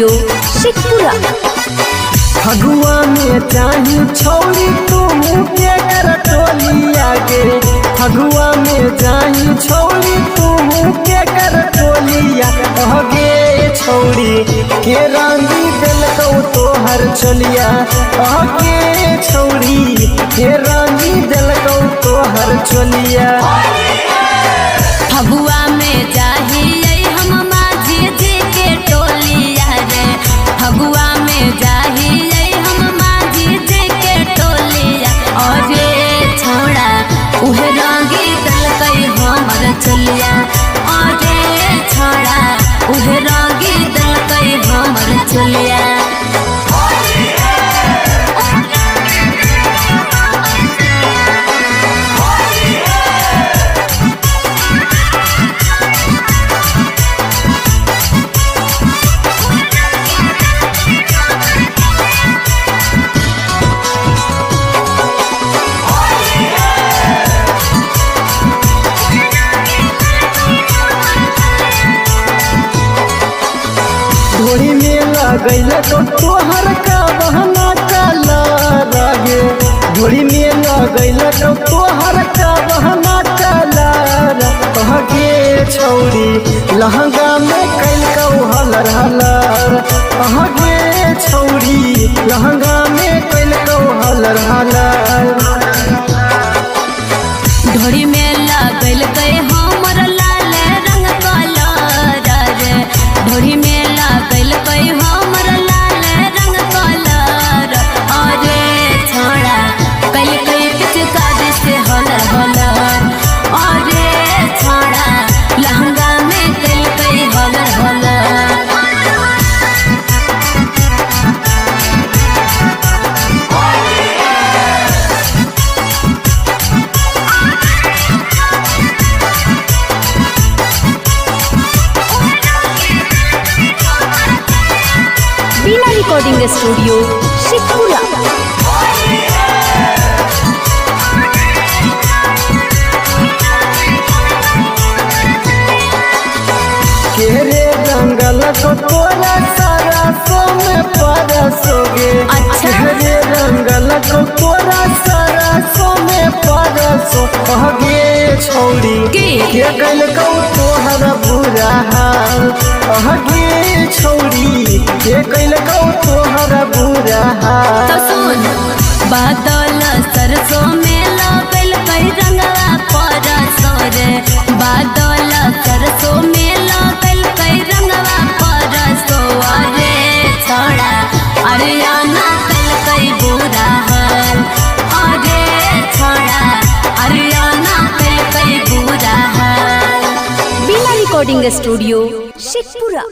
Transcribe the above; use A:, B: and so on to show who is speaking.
A: Studio Sheikhpura.
B: Phagua में चाही छौरी तुम के कर टोलिया गे, फगुआ में चाही छौरी तुम के कर टोलिया गे छौरी के रंगी दिलकौ तोहर चलिया गे छौरी के रंगी दिलकौ तोहर चलिया।
A: फगुआ में चाहिए हम माझी जी के टोलिया रे, फगुआ में चाहिए हम माझी जी के टोलिया। और छोड़ा उहे रंगी दलकई हमर चलिया, और छोड़ा उहे रंगी दलकई हमर चलिया।
B: ढोरी में लगैल तो तोहर का बहना काला रहे, ढोरी में लगैल तो तोहर का बहना काला गे छौरी लहंगा में कैल कौ हलर हलर गे छौरी लहंगा में कैल कौ हलर हलर।
A: ढोरी में लगल कई हमर लाल रंग कलर रे, ढोरी में लगल कई हमर लाल रंग कलर। और छोड़ा कल कई पिचकारी से हलर हलर, और छोड़ा लहंगा में कल कई हलर हलर। बीना रिकॉर्डिंग स्टूडियो शेखपुरा।
B: केरे रंगल को तोरा सारा सो में परसोगे,
A: अच्छा।
B: केरे रंगल को तोरा सारा सो में परसो गे छौरी
A: के
B: कैल कौ तोहर बुरा हाल गे छौरी के कैल कौ तोहर बुरा हाल।
A: तो सुन बादल सरसों में लगल कई रंगवा परसो रे, बादल सरसों में लगल कई रंगवा परसो। अरे छोड़ा अरियाना कल कई बुरा हाल, अरे छोड़ा अरियाना कल कई बुरा हाल। बीना रिकॉर्डिंग स्टूडियो शेखपुरा।